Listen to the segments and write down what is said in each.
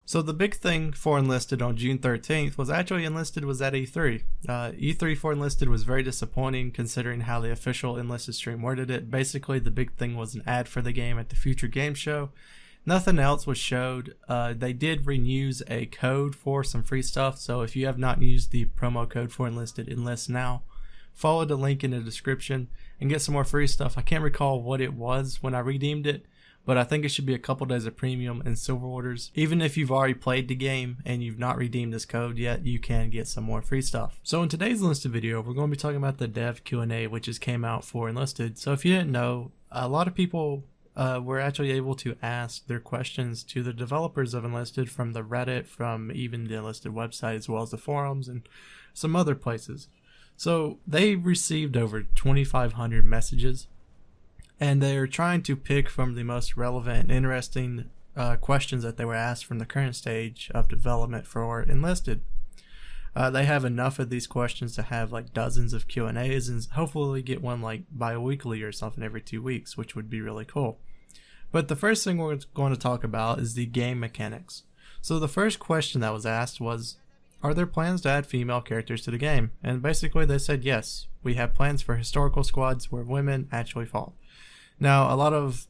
So the big thing for Enlisted on June 13th was actually Enlisted was at E3. E3 for Enlisted was very disappointing considering how the official Enlisted stream worded it. Basically, the big thing was an ad for the game at the Future Game Show. Nothing else was showed. They did reuse a code for some free stuff, so if you have not used the promo code for Enlisted, ENLISTNOW, follow the link in the description and get some more free stuff. I can't recall what it was when I redeemed it, but I think it should be a couple days of premium and silver orders. Even if you've already played the game and you've not redeemed this code yet, you can get some more free stuff. So in today's Enlisted video, we're going to be talking about the dev Q&A, which just came out for Enlisted. So if you didn't know, a lot of people were actually able to ask their questions to the developers of Enlisted from the Reddit, from even the Enlisted website, as well as the forums and some other places. So they received over 2,500 messages, and they're trying to pick from the most relevant and interesting questions that they were asked from the current stage of development for Enlisted. They have enough of these questions to have like dozens of Q&As, and hopefully get one like bi-weekly or something every 2 weeks, which would be really cool. But the first thing we're going to talk about is the game mechanics. So the first question that was asked was, are there plans to add female characters to the game? And basically they said yes, we have plans for historical squads where women actually fall. Now, a lot of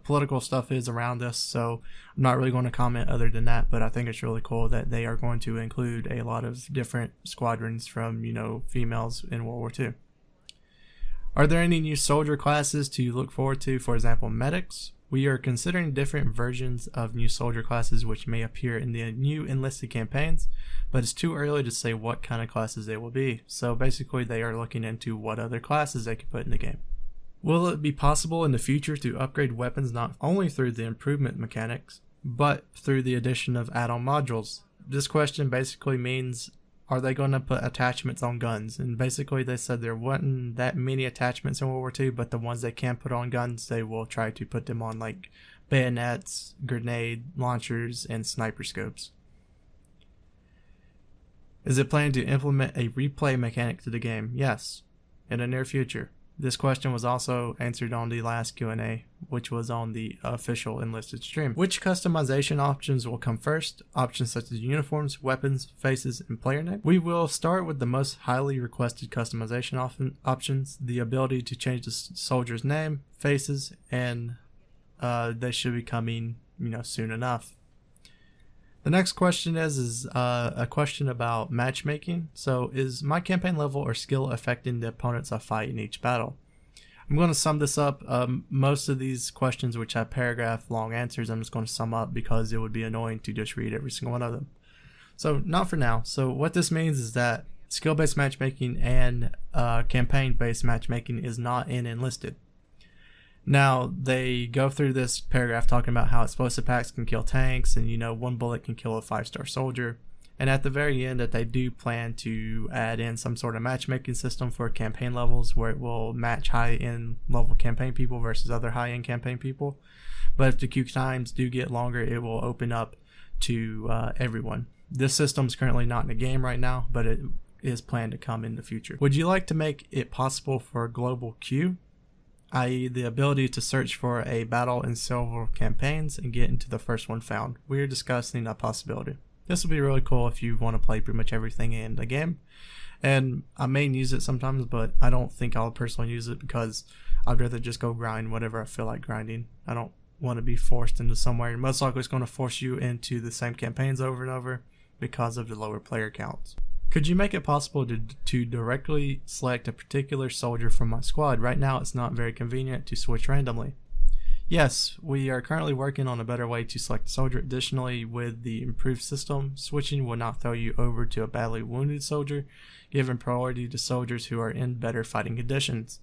political stuff is around this, so I'm not really going to comment other than that, but I think it's really cool that they are going to include a lot of different squadrons from, females in World War II. Are there any new soldier classes to look forward to, for example, medics? We are considering different versions of new soldier classes which may appear in the new enlisted campaigns, but it's too early to say what kind of classes they will be. So basically they are looking into what other classes they could put in the game. Will it be possible in the future to upgrade weapons not only through the improvement mechanics, but through the addition of add-on modules? This question basically means, are they going to put attachments on guns? And basically they said there wasn't that many attachments in World War II, but the ones they can put on guns, they will try to put them on like bayonets, grenade launchers, and sniper scopes. Is it planned to implement a replay mechanic to the game? Yes, in the near future. This question was also answered on the last Q&A, which was on the official Enlisted stream. Which customization options will come first? Options such as uniforms, weapons, faces, and player name. We will start with the most highly requested customization options, the ability to change the soldier's name, faces, and they should be coming, soon enough. The next question is a question about matchmaking. So, is my campaign level or skill affecting the opponents I fight in each battle? I'm going to sum this up. Most of these questions, which have paragraph long answers, I'm just going to sum up because it would be annoying to just read every single one of them. So, not for now. So, what this means is that skill-based matchmaking and campaign-based matchmaking is not in Enlisted. Now, they go through this paragraph talking about how explosive packs can kill tanks and, one bullet can kill a 5-star soldier. And at the very end that they do plan to add in some sort of matchmaking system for campaign levels where it will match high-end level campaign people versus other high-end campaign people. But if the queue times do get longer, it will open up to everyone. This system is currently not in the game right now, but it is planned to come in the future. Would you like to make it possible for a global queue? I.e. the ability to search for a battle in several campaigns and get into the first one found. We are discussing that possibility. This will be really cool if you want to play pretty much everything in the game. And I may use it sometimes, but I don't think I'll personally use it because I'd rather just go grind whatever I feel like grinding. I don't want to be forced into somewhere. Most likely it's going to force you into the same campaigns over and over because of the lower player counts. Could you make it possible to directly select a particular soldier from my squad? Right now it's not very convenient to switch randomly. Yes, we are currently working on a better way to select a soldier. Additionally, with the improved system, switching will not throw you over to a badly wounded soldier, giving priority to soldiers who are in better fighting conditions.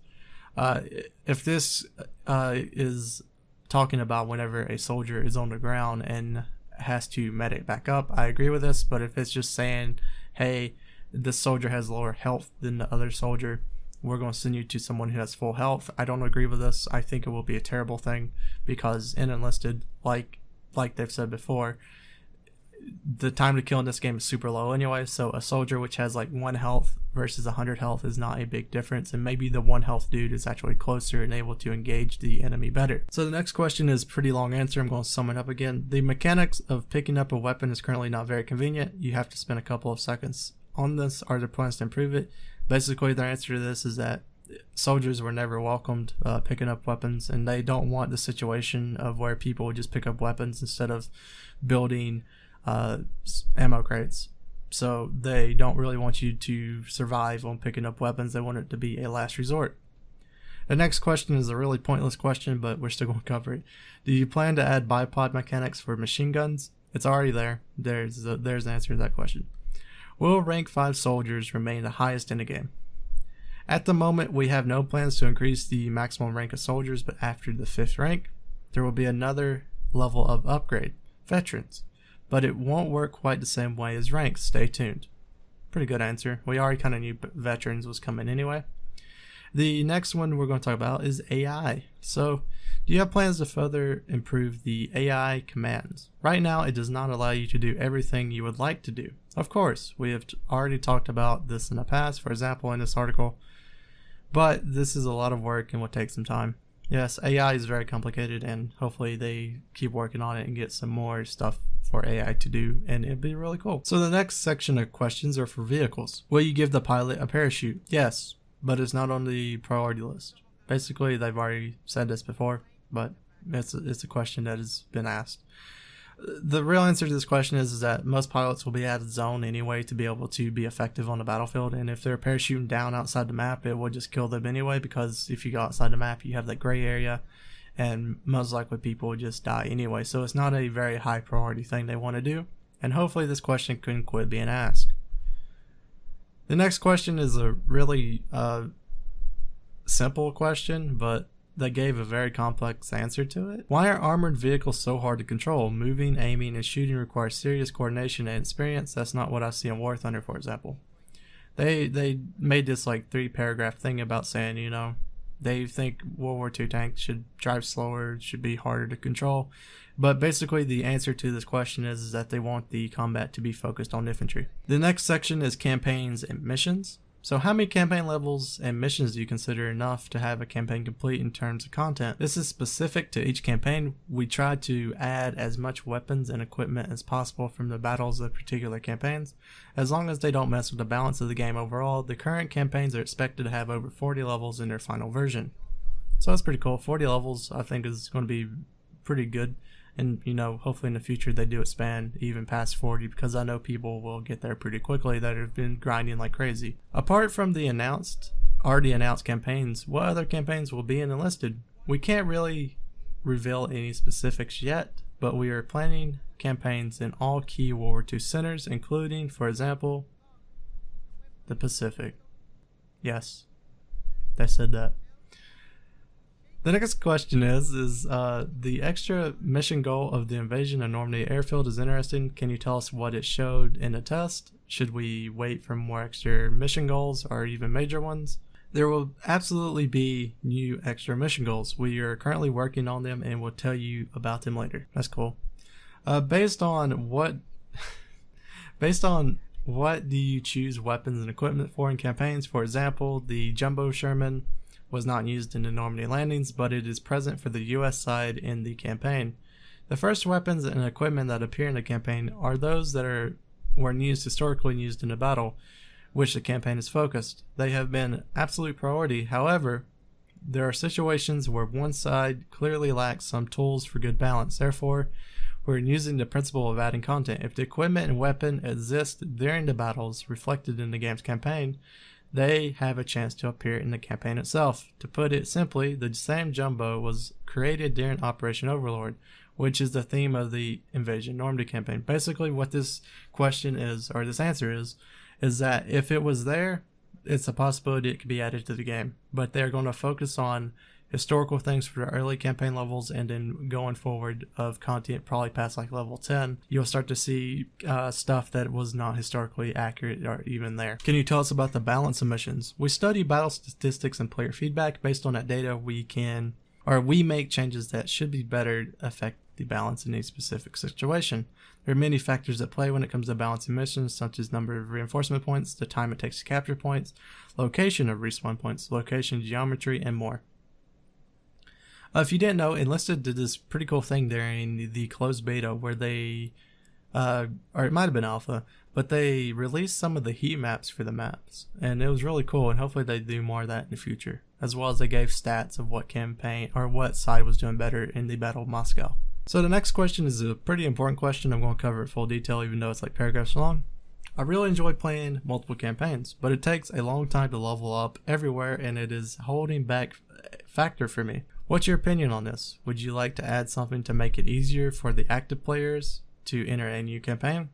If this is talking about whenever a soldier is on the ground and has to medic back up, I agree with this, but if it's just saying, hey, this soldier has lower health than the other soldier, we're going to send you to someone who has full health, I don't agree with this. I think it will be a terrible thing because in Enlisted, like they've said before, the time to kill in this game is super low anyway, so a soldier which has like 1 health versus 100 health is not a big difference, and maybe the 1 health dude is actually closer and able to engage the enemy better. So the next question is a pretty long answer. I'm going to sum it up again. The mechanics of picking up a weapon is currently not very convenient. You have to spend a couple of seconds on this. Are there plans to improve it? Basically, their answer to this is that soldiers were never welcomed picking up weapons, and they don't want the situation of where people would just pick up weapons instead of building ammo crates. So they don't really want you to survive on picking up weapons. They want it to be a last resort. The next question is a really pointless question, but we're still going to cover it. Do you plan to add bipod mechanics for machine guns? It's already there. There's an answer to that question. Will rank 5 soldiers remain the highest in the game? At the moment, we have no plans to increase the maximum rank of soldiers, but after the 5th rank, there will be another level of upgrade, veterans. But it won't work quite the same way as ranks. Stay tuned. Pretty good answer. We already kind of knew veterans was coming anyway. The next one we're going to talk about is AI. So, do you have plans to further improve the AI commands? Right now, it does not allow you to do everything you would like to do. Of course, we have already talked about this in the past, for example, in this article. But this is a lot of work and will take some time. Yes, AI is very complicated, and hopefully they keep working on it and get some more stuff for AI to do, and it'd be really cool. So the next section of questions are for vehicles. Will you give the pilot a parachute? Yes, but it's not on the priority list. Basically, they've already said this before, but it's a question that has been asked. The real answer to this question is that most pilots will be out of zone anyway to be able to be effective on the battlefield, and if they're parachuting down outside the map, it will just kill them anyway, because if you go outside the map, you have that gray area, and most likely people will just die anyway. So it's not a very high priority thing they want to do, and hopefully this question can quit being asked. The next question is a really simple question, but they gave a very complex answer to it. Why are armored vehicles so hard to control? Moving, aiming, and shooting requires serious coordination and experience. That's not what I see in War Thunder, for example. They made this like 3-paragraph thing about saying, you know, they think World War II tanks should drive slower, should be harder to control. But basically the answer to this question is that they want the combat to be focused on infantry. The next section is campaigns and missions. So how many campaign levels and missions do you consider enough to have a campaign complete in terms of content? This is specific to each campaign. We try to add as much weapons and equipment as possible from the battles of particular campaigns, as long as they don't mess with the balance of the game overall. The current campaigns are expected to have over 40 levels in their final version. So that's pretty cool. 40 levels I think is going to be pretty good. And, you know, hopefully in the future they do expand even past 40, because I know people will get there pretty quickly that have been grinding like crazy. Apart from the already announced campaigns, what other campaigns will be in Enlisted? We can't really reveal any specifics yet, but we are planning campaigns in all key World War II centers, including, for example, the Pacific. Yes, they said that. The next question is the extra mission goal of the invasion of Normandy airfield is interesting. Can you tell us what it showed in the test? Should we wait for more extra mission goals or even major ones? There will absolutely be new extra mission goals. We are currently working on them and we'll tell you about them later. That's cool. Based on what do you choose weapons and equipment for in campaigns? For example, the Jumbo Sherman was not used in the Normandy landings, but it is present for the US side in the campaign. The first weapons and equipment that appear in the campaign are those that were historically used in the battle, which the campaign is focused. They have been absolute priority. However, there are situations where one side clearly lacks some tools for good balance. Therefore, we're using the principle of adding content. If the equipment and weapon exist during the battles reflected in the game's campaign, they have a chance to appear in the campaign itself. To put it simply, the same Jumbo was created during Operation Overlord, which is the theme of the Invasion Normandy campaign. Basically what this question is, or this answer is that if it was there, it's a possibility it could be added to the game. But they're going to focus on historical things for the early campaign levels, and then going forward of content probably past like level 10, you'll start to see stuff that was not historically accurate or even there. Can you tell us about the balance of missions? We study battle statistics and player feedback. Based on that data, we make changes that should be better affect the balance in a specific situation. There are many factors at play when it comes to balancing missions, such as number of reinforcement points, the time it takes to capture points, location of respawn points, location geometry, and more. If you didn't know, Enlisted did this pretty cool thing during the closed beta where they, or it might have been alpha, but they released some of the heat maps for the maps, and it was really cool, and hopefully they do more of that in the future, as well as they gave stats of what campaign or what side was doing better in the Battle of Moscow. So the next question is a pretty important question. I'm going to cover it full detail even though it's like paragraphs long. I really enjoy playing multiple campaigns, but it takes a long time to level up everywhere, and it is holding back factor for me. What's your opinion on this? Would you like to add something to make it easier for the active players to enter a new campaign?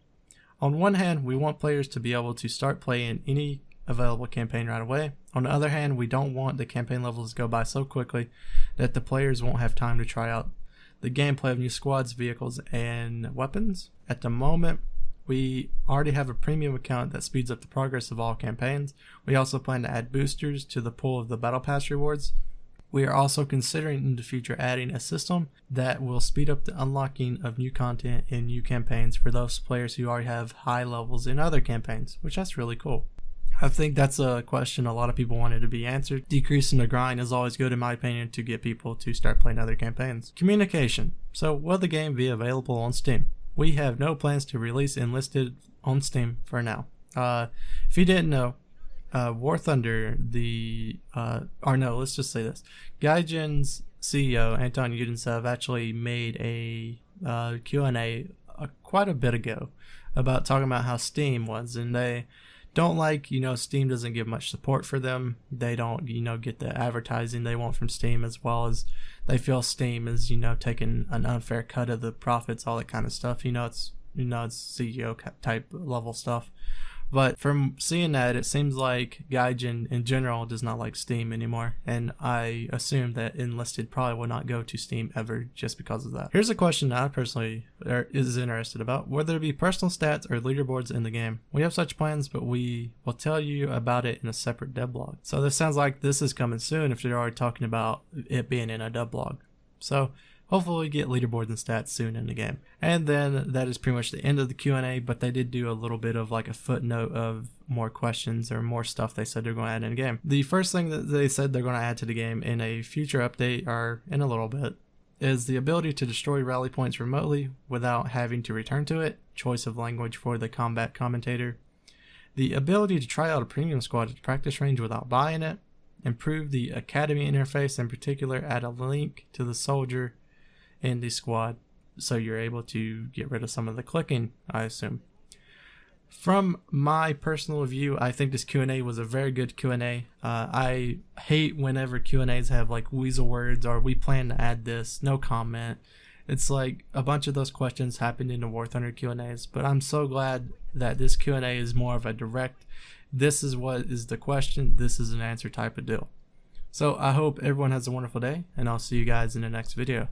On one hand, we want players to be able to start playing any available campaign right away. On the other hand, we don't want the campaign levels to go by so quickly that the players won't have time to try out the gameplay of new squads, vehicles, and weapons. At the moment, we already have a premium account that speeds up the progress of all campaigns. We also plan to add boosters to the pool of the Battle Pass rewards. We are also considering in the future adding a system that will speed up the unlocking of new content in new campaigns for those players who already have high levels in other campaigns, which that's really cool. I think that's a question a lot of people wanted to be answered. Decreasing the grind is always good in my opinion to get people to start playing other campaigns. Communication. So will the game be available on Steam? We have no plans to release Enlisted on Steam for now. If you didn't know, War Thunder, let's just say this. Gaijin's CEO, Anton Yudinsev, actually made a QnA quite a bit ago about talking about how Steam was, and they don't like, Steam doesn't give much support for them. They don't, get the advertising they want from Steam, as well as they feel Steam is, taking an unfair cut of the profits, all that kind of stuff. It's CEO type level stuff. But from seeing that, it seems like Gaijin in general does not like Steam anymore, and I assume that Enlisted probably will not go to Steam ever just because of that. Here's a question that I personally is interested about: whether there be personal stats or leaderboards in the game. We have such plans, but we will tell you about it in a separate dev blog. So this sounds like this is coming soon if they're already talking about it being in a dev blog. So hopefully we get leaderboards and stats soon in the game. And then that is pretty much the end of the Q&A, but they did do a little bit of like a footnote of more questions or more stuff they said they're going to add in the game. The first thing that they said they're going to add to the game in a future update, or in a little bit, is the ability to destroy rally points remotely without having to return to it. Choice of language for the combat commentator. The ability to try out a premium squad at practice range without buying it. Improve the academy interface, in particular add a link to the soldier in the squad so you're able to get rid of some of the clicking, I assume. From my personal view, I think this Q&A was a very good Q&A. I hate whenever Q&As have like weasel words or we plan to add this, no comment. It's like a bunch of those questions happened in the War Thunder Q&As, but I'm so glad that this Q&A is more of a direct, this is what is the question, this is an answer type of deal. So I hope everyone has a wonderful day, and I'll see you guys in the next video.